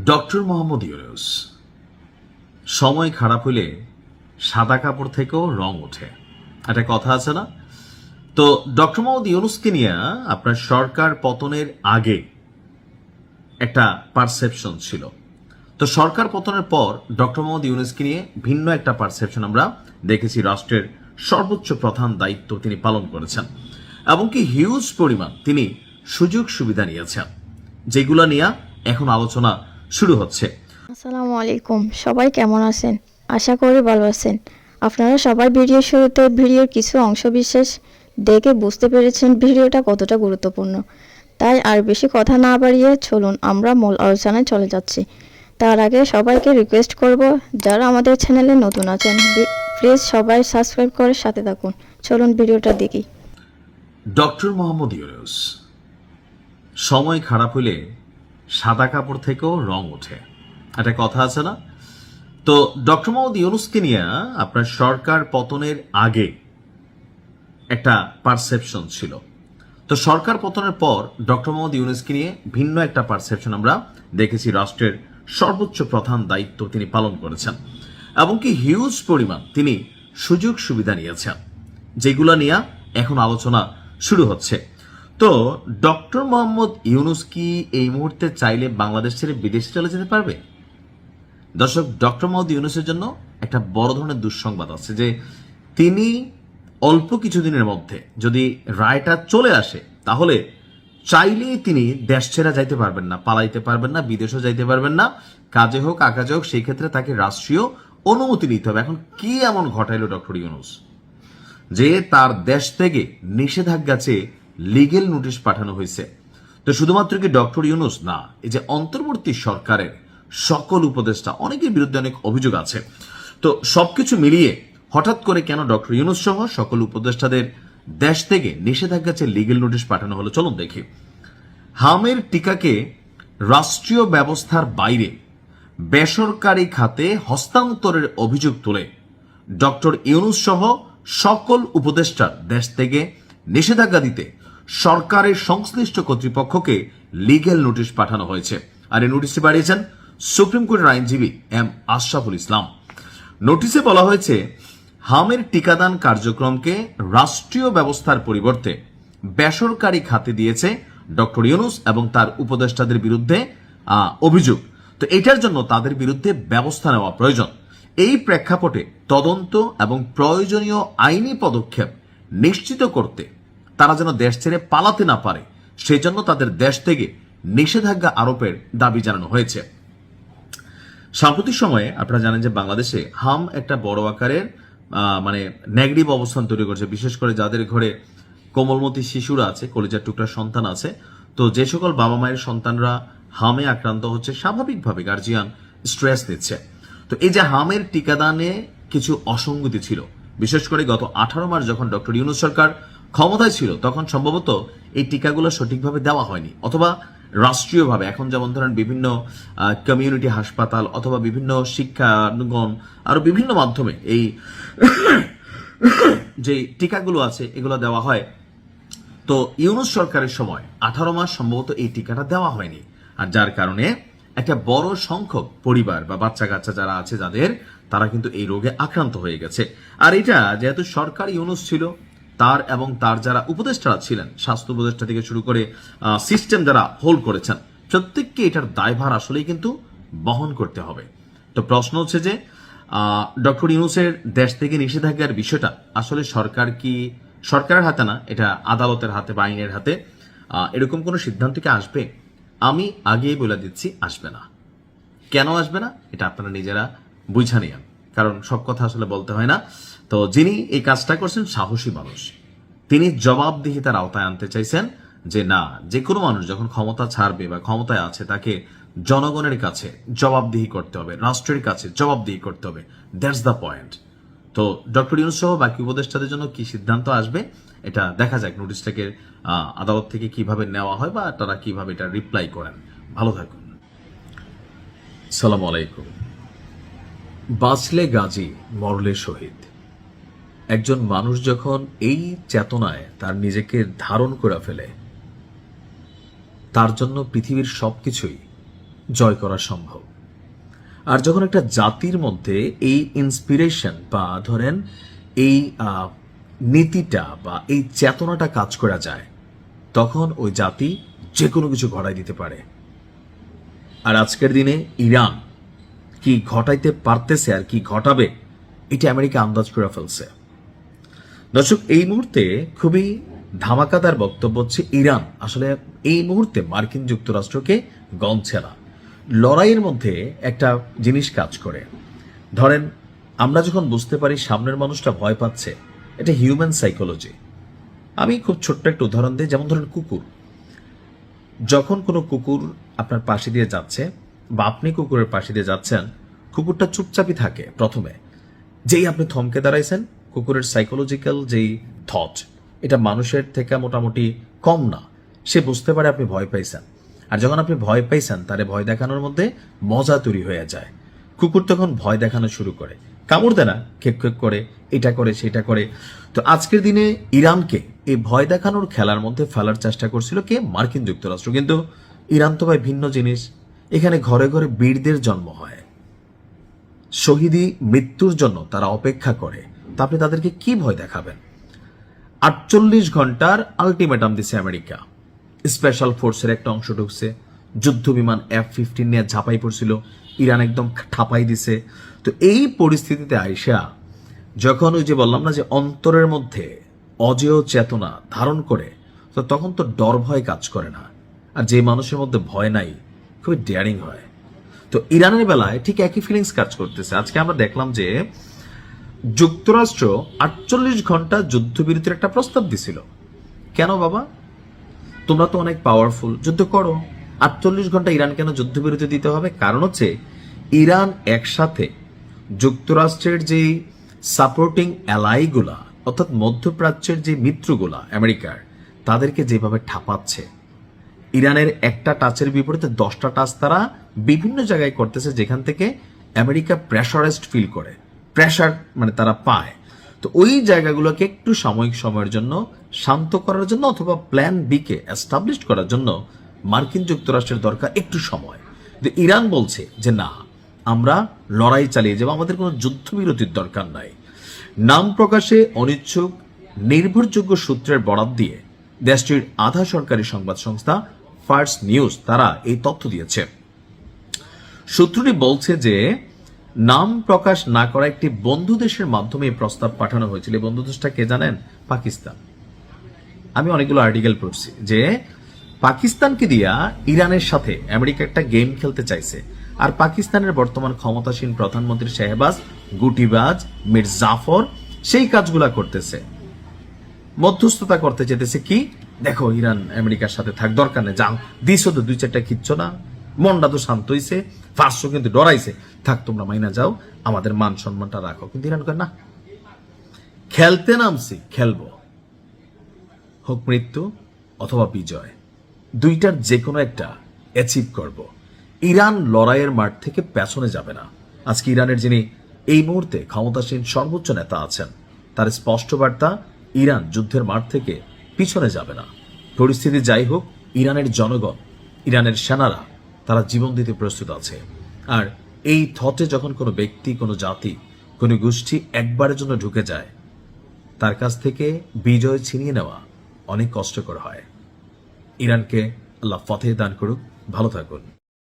Doctor Mohammad Yunus, সময় খারাপ হলে সাদা কাপড় থেকেও রং ওঠে, একটা কথা আছে না? তো ডক্টর মোহাম্মদ ইউনূসকে নিয়ে আপনার সরকার পতনের আগে একটা পারসেপশন ছিল। তো সরকার পতনের পর ডক্টর মোহাম্মদ ইউনূসকে নিয়ে ভিন্ন একটা পারসেপশন আমরা দেখেছি। রাষ্ট্রের সর্বোচ্চ প্রধান দায়িত্ব তিনি পালন করেছেন এবং কি হিউজ পরিমাণ তিনি সুযোগ সুবিধা নিয়েছেন, যেগুলো নিয়ে এখন আলোচনা শুরু হচ্ছে। আসসালামু আলাইকুম, সবাই কেমন আছেন? আশা করি ভালো আছেন। আপনারা সবাই ভিডিওর শুরুতে ভিডিওর কিছু অংশবিশেষ দেখে বুঝতে পেরেছেন ভিডিওটা কতটা গুরুত্বপূর্ণ। তাই আর বেশি কথা না বাড়িয়ে চলুন আমরা মূল আলোচনায় চলে যাচ্ছি। তার আগে সবাইকে রিকোয়েস্ট করব, যারা আমাদের চ্যানেলে নতুন আছেন প্লিজ সবাই সাবস্ক্রাইব করে সাথে থাকুন। চলুন ভিডিওটা দেখি। ডক্টর মোহাম্মদ ইউনূস, সময় খারাপ হলে সাদা কাপড় থেকেও রং ওঠে, একটা কথা আছে না? তো ডক্টর মোহাম্মদ ইউনূসকে নিয়ে আপনার সরকার পতনের আগে একটা পারসেপশন ছিল। তো সরকার পতনের পর ডক্টর মোহাম্মদ ইউনূসকে নিয়ে ভিন্ন একটা পারসেপশন আমরা দেখেছি। রাষ্ট্রের সর্বোচ্চ প্রধান দায়িত্ব তিনি পালন করেছেন এবং কি হিউজ পরিমাণ তিনি সুযোগ সুবিধা নিয়েছেন, যেগুলো নিয়ে এখন আলোচনা শুরু হচ্ছে। তো ডক্টর মোহাম্মদ ইউনূস কি এই মুহূর্তে চাইলে বাংলাদেশ ছেড়ে বিদেশে চলে যেতে পারবে? দর্শক, ডক্টর মোহাম্মদ ইউনূসের জন্য একটা বড় ধরনের দুঃসংবাদ আছে যে তিনি অল্প কিছুদিনের মধ্যে যদি রায়টা চলে আসে তাহলে চাইলেই তিনি দেশ ছেড়ে যাইতে পারবেন না, পালাইতে পারবেন না, বিদেশও যাইতে পারবেন না। কাজে হোক আকাজে হোক সেই ক্ষেত্রে তাকে রাষ্ট্রীয় অনুমতি নিতে হবে। এখন কি এমন ঘটাইলো ডক্টর ইউনূস যে তার দেশ থেকে নিষেধাজ্ঞা চেয়ে লিগেল নোটিশ পাঠানো হয়েছে? তো শুধুমাত্র কি ডক্টর ইউনূস না, এই যে অন্তর্বর্তী সরকারের সকল উপদেষ্টা, অনেকের বিরুদ্ধে অনেক অভিযোগ আছে। তো সবকিছু মিলিয়ে হঠাৎ করে কেন ডক্টর ইউনূস সহ সকল উপদেষ্টাদের দেশ থেকে নিষেধাজ্ঞা চেয়ে লিগেল নোটিশ পাঠানো হলো? চলুন দেখি। হামের টিকাকে রাষ্ট্রীয় ব্যবস্থার বাইরে বেসরকারি খাতে হস্তান্তরের অভিযোগ তুলে ডক্টর ইউনূস সহ সকল উপদেষ্টার দেশ থেকে নিষেধাজ্ঞা দিতে সরকারের সংশ্লিষ্ট কর্তৃপক্ষকে লিগেল নোটিশ পাঠানো হয়েছে। আর এই নোটিশটি পাঠিয়েছেন সুপ্রিম কোর্টের আইনজীবী এম আশরাফুল ইসলাম। নোটিশে বলা হয়েছে, হামের টিকাদান কার্যক্রমকে রাষ্ট্রীয় ব্যবস্থার পরিবর্তে বেসরকারি খাতে দিয়েছে ডক্টর ইউনূস এবং তার উপদেষ্টাদের বিরুদ্ধে অভিযোগ। তো এটার জন্য তাদের বিরুদ্ধে ব্যবস্থা নেওয়া প্রয়োজন। এই প্রেক্ষাপটে তদন্ত এবং প্রয়োজনীয় আইনি পদক্ষেপ নিশ্চিত করতে তারা যেন দেশ ছেড়ে পালাতে না পারে, সেই জন্য তাদের দেশ থেকে নিষেধাজ্ঞা আরোপের দাবি জানানো হয়েছে। সাম্প্রতিক সময়ে আপনারা জানেন যে বাংলাদেশে হাম একটা বড় আকারের নেগেটিভ অবস্থান তৈরি করছে, বিশেষ করে যাদের ঘরে কোমলমতি শিশুরা আছে, কলিজার টুকরা সন্তান আছে। তো যে সকল বাবা মায়ের সন্তানরা হামে আক্রান্ত হচ্ছে, স্বাভাবিকভাবে গার্জিয়ান স্ট্রেস নিচ্ছে। তো এই যে হামের টিকাদানে কিছু অসঙ্গতি ছিল, বিশেষ করে গত 18 মার্চ যখন ডক্টর ইউনূস সরকার ক্ষমতায় ছিল তখন সম্ভবত এই টিকাগুলো সঠিকভাবে দেওয়া হয়নি, অথবা রাষ্ট্রীয়ভাবে এখন যেমন ধরেন বিভিন্ন কমিউনিটি হাসপাতাল অথবা বিভিন্ন শিক্ষাঙ্গন আরো বিভিন্ন মাধ্যমে এই যে টিকাগুলো আছে এগুলো দেওয়া হয়। তো ইউনূস সরকারের সময় 18 মাস সম্ভবত এই টিকাটা দেওয়া হয়নি, আর যার কারণে একটা বড় সংখ্যক পরিবার বা বাচ্চা কাচ্চা যারা আছে যাদের, তারা কিন্তু এই রোগে আক্রান্ত হয়ে গেছে। আর এটা যেহেতু সরকার ইউনূস ছিল, তার এবং তার যারা উপদেষ্টারা ছিলেন, স্বাস্থ্য উপদেষ্টা থেকে শুরু করে সিস্টেম যারা হোল্ড করেছেন, প্রত্যেককে এটার দায়ভার আসলেই কিন্তু বহন করতে হবে। তো প্রশ্ন হচ্ছে যে ডক্টর ইউনূসের দেশ থেকে নিষেধাজ্ঞার বিষয়টা আসলে সরকারের হাতে না, এটা আদালতের হাতে বা আইনের হাতে। এরকম কোনো সিদ্ধান্ত কি আসবে? আমি আগেই বলে দিচ্ছি, আসবে না। কেন আসবে না এটা আপনারা নিজেরা বুঝা নিন, কারণ সব কথা আসলে বলতে হয় না। তো যিনি এই কাজটা করছেন সাহসী মানুষ, তিনি জবাবদিহিতার আওতায় আনতে চাইছেন যে না, যে কোনো মানুষ যখন ক্ষমতা ছাড়বে বা ক্ষমতায় আছে তাকে জনগণের কাছে জবাবদিহি করতে হবে, রাষ্ট্রের কাছে জবাবদিহি করতে হবে। That's the point. তো ডক্টর ইউনূস সহ বাকি উপদেষ্টাদের জন্য কি সিদ্ধান্ত আসবে এটা দেখা যাক, নোটিশটাকে আদালত থেকে কিভাবে নেওয়া হয় বা তারা কিভাবে এটা রিপ্লাই করেন। ভালো থাকুন। সালাম আলাইকুম। বাঁচলে গাজী, মরলে শহীদ। একজন মানুষ যখন এই চেতনায় তার নিজেকে ধারণ করে ফেলে, তার জন্য পৃথিবীর সবকিছুই জয় করা সম্ভব। আর যখন একটা জাতির মধ্যে এই ইন্সপিরেশন বা ধরেন এই নীতিটা বা এই চেতনাটা কাজ করা যায়, তখন ওই জাতি যে কোনো কিছু ঘটাই দিতে পারে। আর আজকের দিনে ইরান কি ঘটাইতে পারতেছে আর কি ঘটাবে, এটা আমেরিকা আন্দাজ করে ফেলছে। দর্শক, এই মুহূর্তে খুবই ধামাকাদার বক্তব্য হচ্ছে ইরান আসলে এই মুহূর্তে মার্কিন যুক্তরাষ্ট্রকে গণছে না। লড়াইয়ের মধ্যে একটা জিনিস কাজ করে, ধরেন আমরা যখন বুঝতে পারি সামনের মানুষটা ভয় পাচ্ছে, এটা হিউম্যান সাইকোলজি। আমি খুব ছোট্ট একটা উদাহরণ দিই, যেমন ধরেন কুকুর। যখন কোনো কুকুর আপনার পাশে দিয়ে যাচ্ছে বা আপনি কুকুরের পাশে দিয়ে যাচ্ছেন, কুকুরটা চুপচাপই থাকে প্রথমে। যেই আপনি থমকে দাঁড়াইছেন, কুকুরের সাইকোলজিক্যাল যেই থট, এটা মানুষের থেকে মোটামুটি কম না। সে বুঝতে পারে আপনি ভয় পাইছেন। আর যখন আপনি ভয় পাইছেন, তারে ভয় দেখানোর মধ্যে মজা তৈরি হয়ে যায়। কুকুর তখন ভয় দেখানো শুরু করে, কামড় দেয় না, খেক খেক করে, এটা করে সেটা করে। তো আজকের দিনে ইরানকে এই ভয় দেখানোর খেলার মধ্যে ফেলার চেষ্টা করছিল কে? মার্কিন যুক্তরাষ্ট্র। কিন্তু ইরান তো ভাই ভিন্ন জিনিস। এখানে ঘরে ঘরে বীরদের জন্ম হয়, শহীদি মৃত্যুর জন্য তারা অপেক্ষা করে। তা আপনি তাদেরকে কি ভয় দেখাবেন? 48 ঘন্টার আলটিমেটাম দিছে আমেরিকা। স্পেশাল ফোর্সের একটা অংশ ঢুকছে, যুদ্ধ বিমান F-15 নিয়ে ঝাঁপাই পড়ছিল, ইরান একদম ঠাপাই দিছে। তো এই পরিস্থিতিতে আইসা যখন ওই যে বললাম না যে অন্তরের মধ্যে অজেয় চেতনা ধারণ করে, তো তখন তো ডর ভয় কাজ করে না। আর যে মানুষের মধ্যে ভয় নাই, খুবই ডেয়ারিং হয়। তো ইরানের বেলায় ঠিক একই ফিলিংস কাজ করতেছে। আজকে আমরা দেখলাম যে যুক্তরাষ্ট্র 48 ঘন্টা যুদ্ধবিরতির একটা প্রস্তাব দিছিল। কেন বাবা? তোমরা তো অনেক পাওয়ারফুল, যুদ্ধ করো। 48 ঘন্টা ইরান কেন যুদ্ধবিরতি দিতে হবে? কারণ হচ্ছে ইরান একসাথে যুক্তরাষ্ট্রের যে সাপোর্টিং অ্যালাইগুলা, অর্থাৎ মধ্যপ্রাচ্যের যে মিত্রগুলা আমেরিকার, তাদেরকে যেভাবে ঠাপাচ্ছে, ইরানের একটা টাচের বিপরীতে 10টা টাচ তারা বিভিন্ন জায়গায় করতেছে, যেখান থেকে আমেরিকা প্রেশারাইজড ফিল করে, প্রেশার মানে তারা পায়। তো ওই জায়গাগুলোকে একটু সাময়িক সময়ের জন্য শান্ত করার জন্য অথবা প্ল্যান বি কে এস্টাবলিশ করার জন্য মার্কিন যুক্তরাষ্ট্রের দরকার একটু সময়। কিন্তু ইরান বলছে যে না, আমরা লড়াই চালিয়ে যাব, আমাদের কোনো যুদ্ধবিরতির দরকার নাই। নাম প্রকাশে অনিচ্ছুক নির্ভরযোগ্য সূত্রের বরাত দিয়ে দেশটির আধা সরকারি সংবাদ সংস্থা ফার্স্ট নিউজ তারা এই তথ্য দিয়েছে। সূত্রটি বলছে যে নাম প্রকাশ না করা একটি বন্ধু দেশের মাধ্যমে এই প্রস্তাব পাঠানো হয়েছিল। বন্ধু দেশটা কে জানেন? পাকিস্তান। আমি অনেকগুলো আর্টিকেল পড়ছি যে পাকিস্তানকে দিয়া ইরানের সাথে আমেরিকা একটা গেম খেলতে চাইছে। আর পাকিস্তানের বর্তমান ক্ষমতাসীন প্রধানমন্ত্রী শাহবাজ গুটিবাজ মির জাফর সেই কাজগুলা করতেছে, মধ্যস্থতা করতে চেতেছে। কি দেখো, ইরান আমেরিকার সাথে থাক, দরকার নেই, যাও দিছো তো 2-4টা কিচ্ছ না, মনটা তো শান্ত হইছে, ফার্স্টও কিন্তু ডরাইছে, থাক তোমরা মাইনা যাও, আমাদের মান সম্মানটা রাখো। কিন্তু ইরান কয় না, খেলতে নামছি, খেলবো, হোক মৃত্যু অথবা বিজয়, দুইটার যে কোনো একটা অ্যাচিভ করব। ইরান লড়াইয়ের মাঠ থেকে পেছনে যাবে না। আজকে ইরানের যিনি এই মুহূর্তে ক্ষমতাসীন সর্বোচ্চ নেতা আছেন, তার স্পষ্ট বার্তা, ইরান যুদ্ধের মাঠ থেকে পিছনে যাবে না। পরিস্থিতি যাই হোক, ইরানের জনগণ, ইরানের সেনারা তারা জীবন দিতে প্রস্তুত আছে। আর এই থটে যখন কোনো ব্যক্তি, কোনো জাতি, কোনো গোষ্ঠী একবারের জন্য ঢুকে যায়, তার কাছ থেকে বিজয় ছিনিয়ে নেওয়া অনেক কষ্টকর হয়। ইরানকে আল্লাহ ফতেহ দান করুক। ভালো থাকুন।